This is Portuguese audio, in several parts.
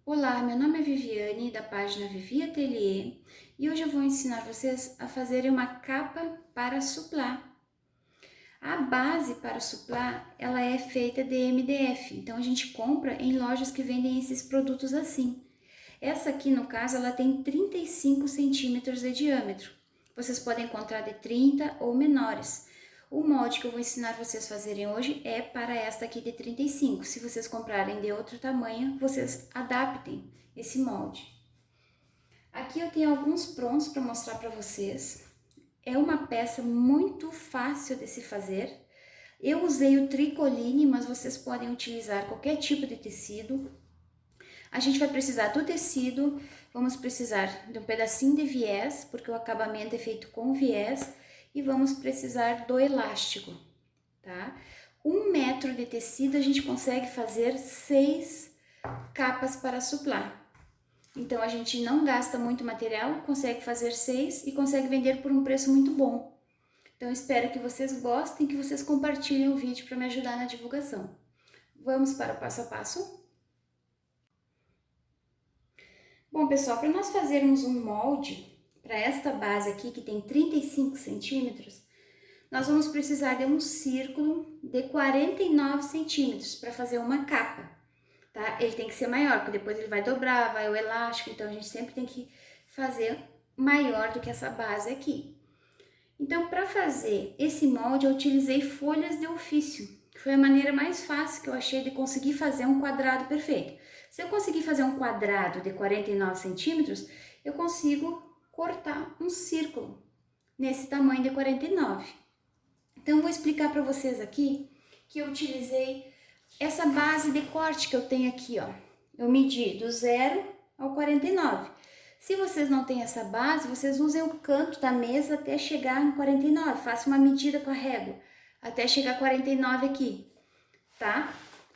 Olá, meu nome é Viviane, da página Vivi Atelier, e hoje eu vou ensinar vocês a fazerem uma capa para suplá. A base para suplá, ela é feita de MDF, então a gente compra em lojas que vendem esses produtos assim. Essa aqui, no caso, ela tem 35 centímetros de diâmetro. Vocês podem encontrar de 30 ou menores. O molde que eu vou ensinar vocês a fazerem hoje é para esta aqui de 35. Se vocês comprarem de outro tamanho, vocês adaptem esse molde. Aqui eu tenho alguns prontos para mostrar para vocês. É uma peça muito fácil de se fazer. Eu usei o tricoline, mas vocês podem utilizar qualquer tipo de tecido. A gente vai precisar do tecido, vamos precisar de um pedacinho de viés, porque o acabamento é feito com viés, e vamos precisar do elástico, tá? 1 metro de tecido a gente consegue fazer 6 capas para suplá. Então a gente não gasta muito material, consegue fazer 6 e consegue vender por um preço muito bom. Então espero que vocês gostem, que vocês compartilhem o vídeo para me ajudar na divulgação. Vamos para o passo a passo? Bom, pessoal, para nós fazermos um molde para esta base aqui, que tem 35 centímetros, nós vamos precisar de um círculo de 49 centímetros para fazer uma capa, tá? Ele tem que ser maior, porque depois ele vai dobrar, vai o elástico, então a gente sempre tem que fazer maior do que essa base aqui. Então, para fazer esse molde, eu utilizei folhas de ofício, que foi a maneira mais fácil que eu achei de conseguir fazer um quadrado perfeito. Se eu conseguir fazer um quadrado de 49 centímetros, eu consigo cortar um círculo nesse tamanho de 49. Então, eu vou explicar para vocês aqui que eu utilizei essa base de corte que eu tenho aqui, ó. Eu medi do 0 ao 49. Se vocês não têm essa base, vocês usem o canto da mesa até chegar em 49. Faça uma medida com a régua até chegar a 49 aqui, tá?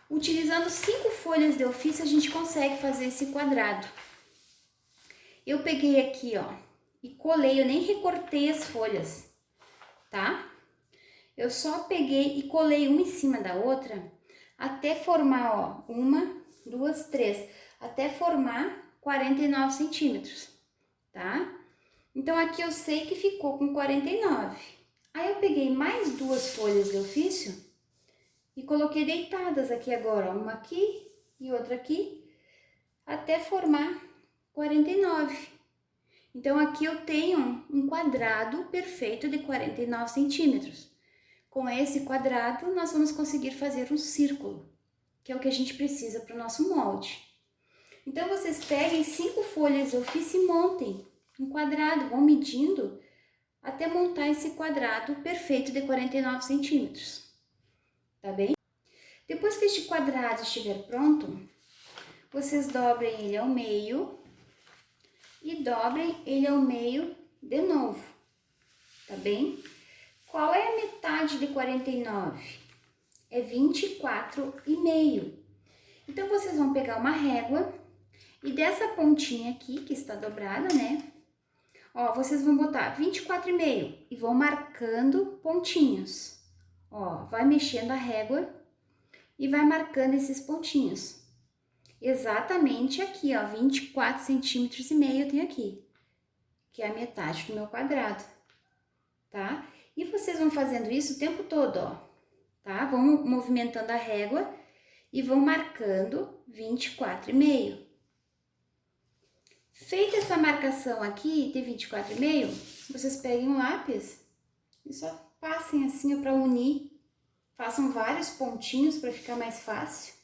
Utilizando 5 folhas de ofício, a gente consegue fazer esse quadrado. Eu peguei aqui, ó, e colei, eu nem recortei as folhas, tá? Eu só peguei e colei uma em cima da outra até formar, ó, 1, 2, 3, até formar 49 centímetros, tá? Então, aqui eu sei que ficou com 49. Aí, eu peguei mais 2 folhas de ofício e coloquei deitadas aqui agora, ó, uma aqui e outra aqui, até formar 49. Então, aqui eu tenho um quadrado perfeito de 49 centímetros. Com esse quadrado, nós vamos conseguir fazer um círculo, que é o que a gente precisa para o nosso molde. Então, vocês peguem 5 folhas de ofício e montem um quadrado, vão medindo até montar esse quadrado perfeito de 49 centímetros, tá bem? Depois que este quadrado estiver pronto, vocês dobrem ele ao meio e dobrem ele ao meio de novo, tá bem? Qual é a metade de 49? É 24,5. Então, vocês vão pegar uma régua e dessa pontinha aqui, que está dobrada, né? Ó, vocês vão botar 24,5 e vão marcando pontinhos. Ó, vai mexendo a régua e vai marcando esses pontinhos. Exatamente aqui, ó, 24 centímetros e meio eu tenho aqui, que é a metade do meu quadrado, tá? E vocês vão fazendo isso o tempo todo, ó, tá? Vão movimentando a régua e vão marcando 24,5. Feita essa marcação aqui de 24,5, vocês peguem um lápis e só passem assim para unir. Façam vários pontinhos para ficar mais fácil.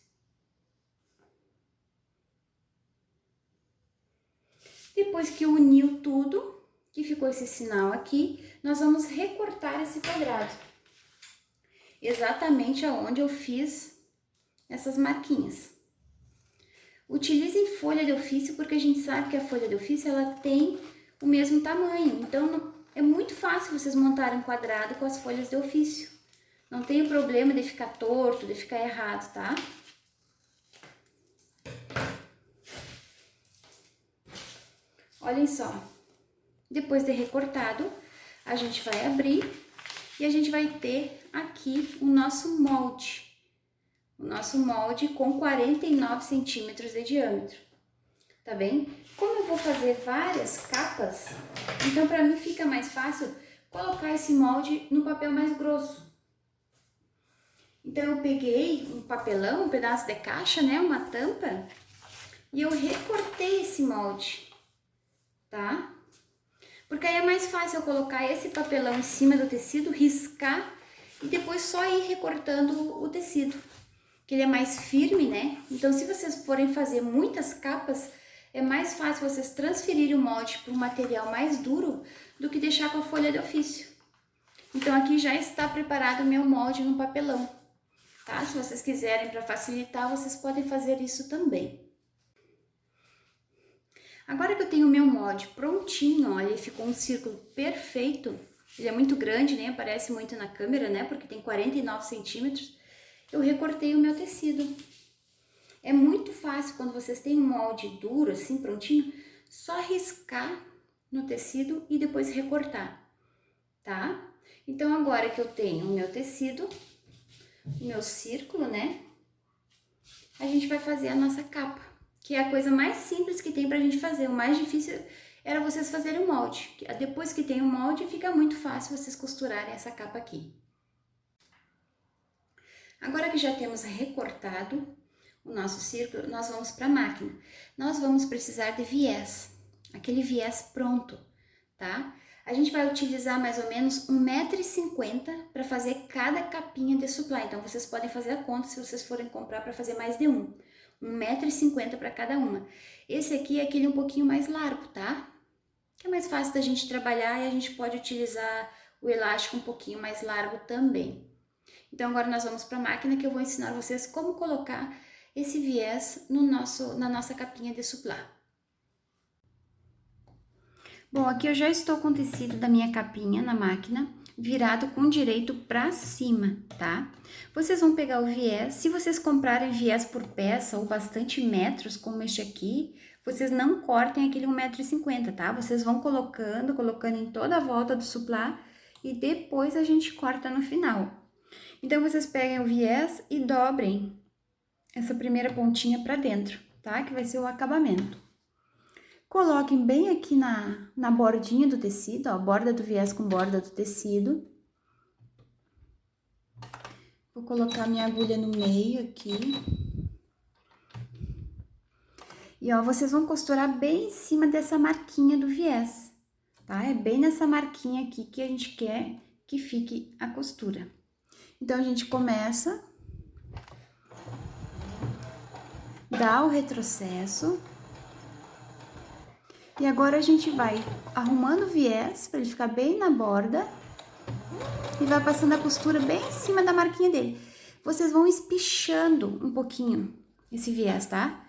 Depois que uniu tudo, que ficou esse sinal aqui, nós vamos recortar esse quadrado. Exatamente aonde eu fiz essas marquinhas. Utilizem folha de ofício, porque a gente sabe que a folha de ofício ela tem o mesmo tamanho. Então, é muito fácil vocês montarem um quadrado com as folhas de ofício. Não tem o problema de ficar torto, de ficar errado, tá? Olhem só. Depois de recortado, a gente vai abrir e a gente vai ter aqui o nosso molde. O nosso molde com 49 centímetros de diâmetro. tá bem? Como eu vou fazer várias capas, então para mim fica mais fácil colocar esse molde no papel mais grosso. Então eu peguei um papelão, um pedaço de caixa, né, uma tampa, e eu recortei esse molde, tá? Porque aí é mais fácil eu colocar esse papelão em cima do tecido, riscar e depois só ir recortando o tecido, que ele é mais firme, né? Então se vocês forem fazer muitas capas, é mais fácil vocês transferirem o molde para um material mais duro do que deixar com a folha de ofício. Então aqui já está preparado o meu molde no papelão, tá? Se vocês quiserem para facilitar, vocês podem fazer isso também. Agora que eu tenho o meu molde prontinho, olha, ele ficou um círculo perfeito. Ele é muito grande, nem aparece muito na câmera, né? Porque tem 49 centímetros. Eu recortei o meu tecido. É muito fácil quando vocês têm um molde duro, assim, prontinho, só riscar no tecido e depois recortar, tá? Então, agora que eu tenho o meu tecido, o meu círculo, né? A gente vai fazer a nossa capa, que é a coisa mais simples que tem pra gente fazer. O mais difícil era vocês fazerem o molde. Depois que tem o molde, fica muito fácil vocês costurarem essa capa aqui. Agora que já temos recortado o nosso círculo, nós vamos para a máquina. Nós vamos precisar de viés, aquele viés pronto, tá? A gente vai utilizar mais ou menos 1,50 m para fazer cada capinha de suplá. Então, vocês podem fazer a conta se vocês forem comprar para fazer mais de um. 1,50 m para cada uma. Esse aqui é aquele um pouquinho mais largo, tá? Que é mais fácil da gente trabalhar e a gente pode utilizar o elástico um pouquinho mais largo também. Então, agora nós vamos para a máquina que eu vou ensinar vocês como colocar esse viés na nossa capinha de suplá. Bom, aqui eu já estou com o tecido da minha capinha na máquina, virado com direito para cima, tá? Vocês vão pegar o viés, se vocês comprarem viés por peça ou bastante metros, como este aqui, vocês não cortem aquele 1,50 m, tá? Vocês vão colocando em toda a volta do suplá e depois a gente corta no final. Então, vocês peguem o viés e dobrem essa primeira pontinha para dentro, tá? Que vai ser o acabamento. Coloquem bem aqui na bordinha do tecido, ó, borda do viés com borda do tecido. Vou colocar minha agulha no meio aqui. E, ó, vocês vão costurar bem em cima dessa marquinha do viés, tá? É bem nessa marquinha aqui que a gente quer que fique a costura. Então, a gente começa, dá o retrocesso. E agora a gente vai arrumando o viés para ele ficar bem na borda e vai passando a costura bem em cima da marquinha dele. Vocês vão espichando um pouquinho esse viés, tá?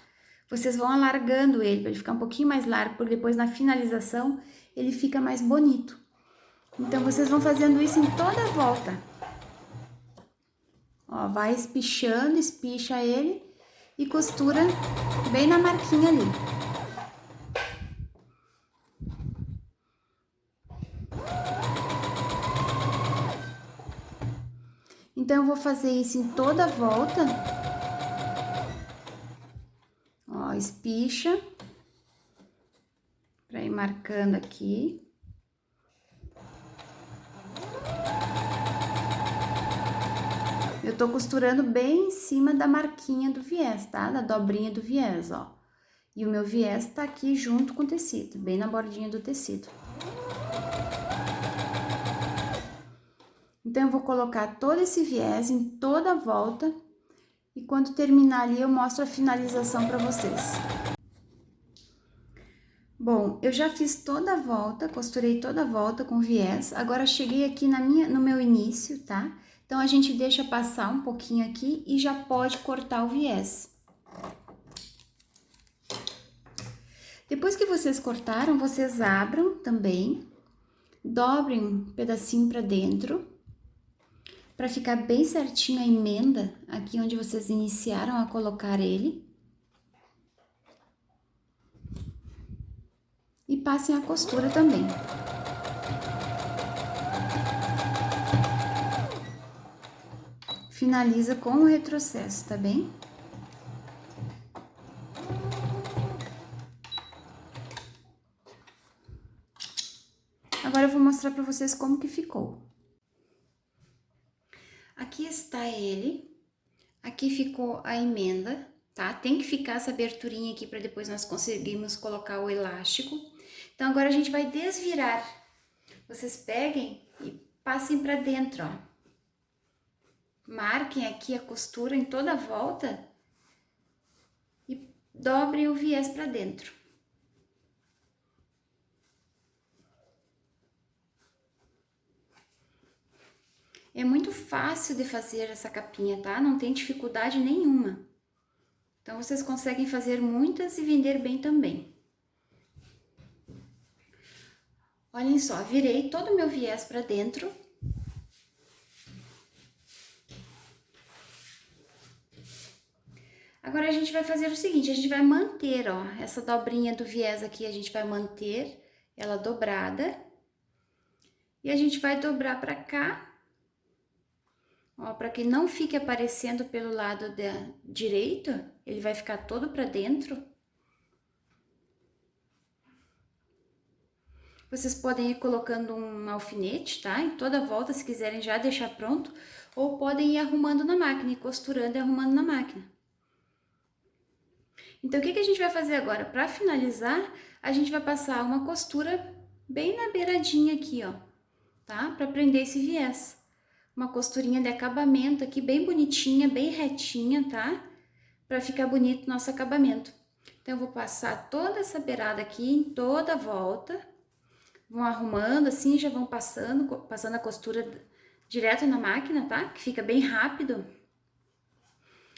Vocês vão alargando ele para ele ficar um pouquinho mais largo, porque depois na finalização ele fica mais bonito. Então, vocês vão fazendo isso em toda a volta. Ó, vai espichando, espicha ele e costura bem na marquinha ali. Então, eu vou fazer isso em toda a volta. Ó, espicha. Pra ir marcando aqui. Eu tô costurando bem em cima da marquinha do viés, tá? Da dobrinha do viés, ó. E o meu viés tá aqui junto com o tecido, bem na bordinha do tecido. Então, eu vou colocar todo esse viés em toda a volta e quando terminar ali eu mostro a finalização para vocês. Bom, eu já fiz toda a volta, costurei toda a volta com viés, agora cheguei aqui no meu início, tá? Então, a gente deixa passar um pouquinho aqui e já pode cortar o viés. Depois que vocês cortaram, vocês abram também, dobrem um pedacinho para dentro, para ficar bem certinho a emenda aqui onde vocês iniciaram a colocar ele. E passem a costura também. Finaliza com o retrocesso, tá bem? agora eu vou mostrar para vocês como que ficou. Aqui está ele, aqui ficou a emenda, tá? Tem que ficar essa aberturinha aqui para depois nós conseguirmos colocar o elástico. Então, agora a gente vai desvirar. Vocês peguem e passem para dentro, ó. Marquem aqui a costura em toda a volta e dobrem o viés para dentro. É muito fácil de fazer essa capinha, tá? Não tem dificuldade nenhuma. Então, vocês conseguem fazer muitas e vender bem também. Olhem só, virei todo o meu viés para dentro. Agora, a gente vai fazer o seguinte, a gente vai manter, ó, essa dobrinha do viés aqui, a gente vai manter ela dobrada. E a gente vai dobrar para cá. Ó, para que não fique aparecendo pelo lado direito, ele vai ficar todo para dentro. Vocês podem ir colocando um alfinete, tá? Em toda a volta, se quiserem já deixar pronto. Ou podem ir arrumando na máquina, ir costurando e arrumando na máquina. Então, o que a gente vai fazer agora? Para finalizar, a gente vai passar uma costura bem na beiradinha aqui, ó. Tá? Para prender esse viés. Uma costurinha de acabamento aqui, bem bonitinha, bem retinha, tá? Para ficar bonito o nosso acabamento. Então, eu vou passar toda essa beirada aqui, em toda a volta. Vão arrumando assim, já vão passando a costura direto na máquina, tá? Que fica bem rápido.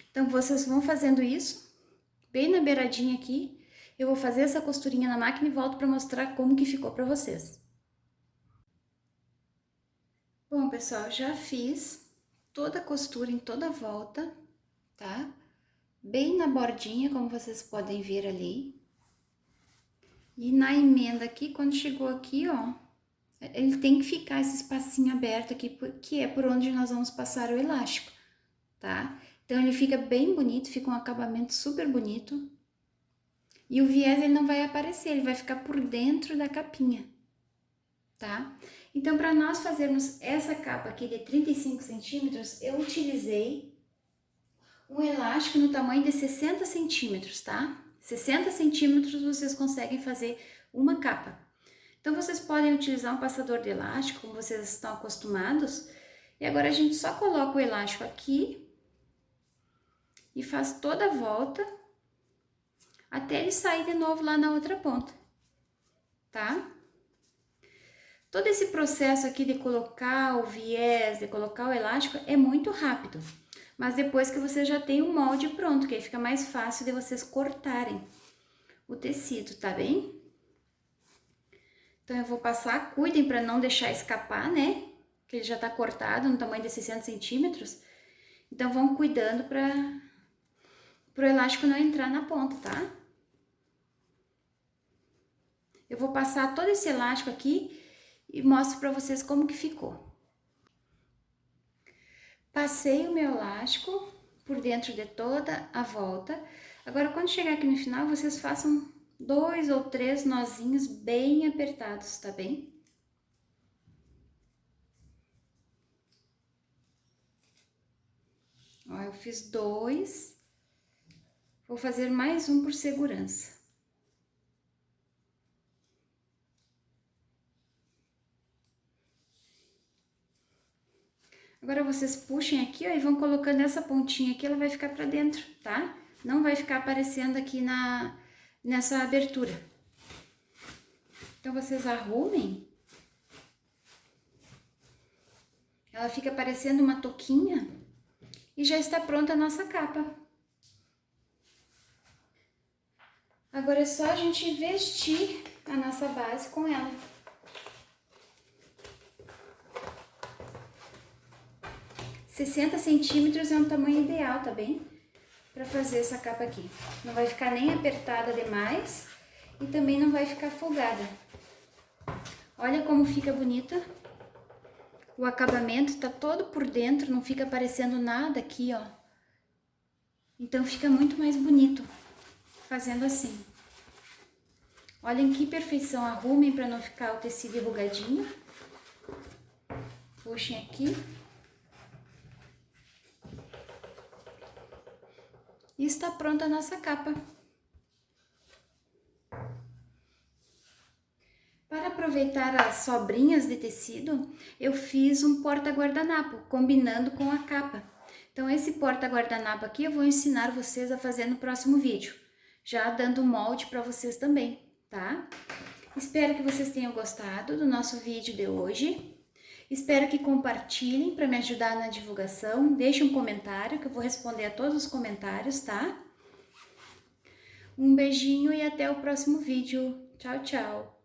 Então, vocês vão fazendo isso, bem na beiradinha aqui. Eu vou fazer essa costurinha na máquina e volto para mostrar como que ficou para vocês. Bom, pessoal, já fiz toda a costura em toda a volta, tá? Bem na bordinha, como vocês podem ver ali. E na emenda aqui, quando chegou aqui, ó, ele tem que ficar esse espacinho aberto aqui, que é por onde nós vamos passar o elástico, tá? Então, ele fica bem bonito, fica um acabamento super bonito. E o viés, ele não vai aparecer, ele vai ficar por dentro da capinha, tá? Então, para nós fazermos essa capa aqui de 35 centímetros, eu utilizei um elástico no tamanho de 60 centímetros, tá? 60 centímetros vocês conseguem fazer uma capa. Então, vocês podem utilizar um passador de elástico, como vocês estão acostumados. E agora, a gente só coloca o elástico aqui e faz toda a volta até ele sair de novo lá na outra ponta, tá? Todo esse processo aqui de colocar o viés, de colocar o elástico é muito rápido. Mas depois que você já tem o molde pronto, que aí fica mais fácil de vocês cortarem o tecido, tá bem? Então, eu vou passar, cuidem para não deixar escapar, né? Que ele já tá cortado no tamanho de 60 centímetros. Então, vão cuidando para o elástico não entrar na ponta, tá? Eu vou passar todo esse elástico aqui e mostro para vocês como que ficou. Passei o meu elástico por dentro de toda a volta. Agora, quando chegar aqui no final, vocês façam 2 ou 3 nozinhos bem apertados, tá bem? Ó, eu fiz 2. Vou fazer mais um por segurança. Agora, vocês puxem aqui, ó, e vão colocando essa pontinha aqui, ela vai ficar pra dentro, tá? Não vai ficar aparecendo aqui nessa abertura. Então, vocês arrumem. Ela fica parecendo uma touquinha e já está pronta a nossa capa. Agora é só a gente vestir a nossa base com ela. (60 centímetros é um tamanho ideal, tá bem? Para fazer essa capa aqui. Não vai ficar nem apertada demais e também não vai ficar folgada. Olha como fica bonita. O acabamento tá todo por dentro, não fica aparecendo nada aqui, ó. Então, fica muito mais bonito fazendo assim. Olhem que perfeição, arrumem para não ficar o tecido enrugadinho. Puxem aqui. E está pronta a nossa capa. Para aproveitar as sobrinhas de tecido, eu fiz um porta-guardanapo, combinando com a capa. Então, esse porta-guardanapo aqui eu vou ensinar vocês a fazer no próximo vídeo, já dando molde para vocês também, tá? Espero que vocês tenham gostado do nosso vídeo de hoje. Espero que compartilhem para me ajudar na divulgação. Deixe um comentário que eu vou responder a todos os comentários, tá? Um beijinho e até o próximo vídeo. Tchau, tchau!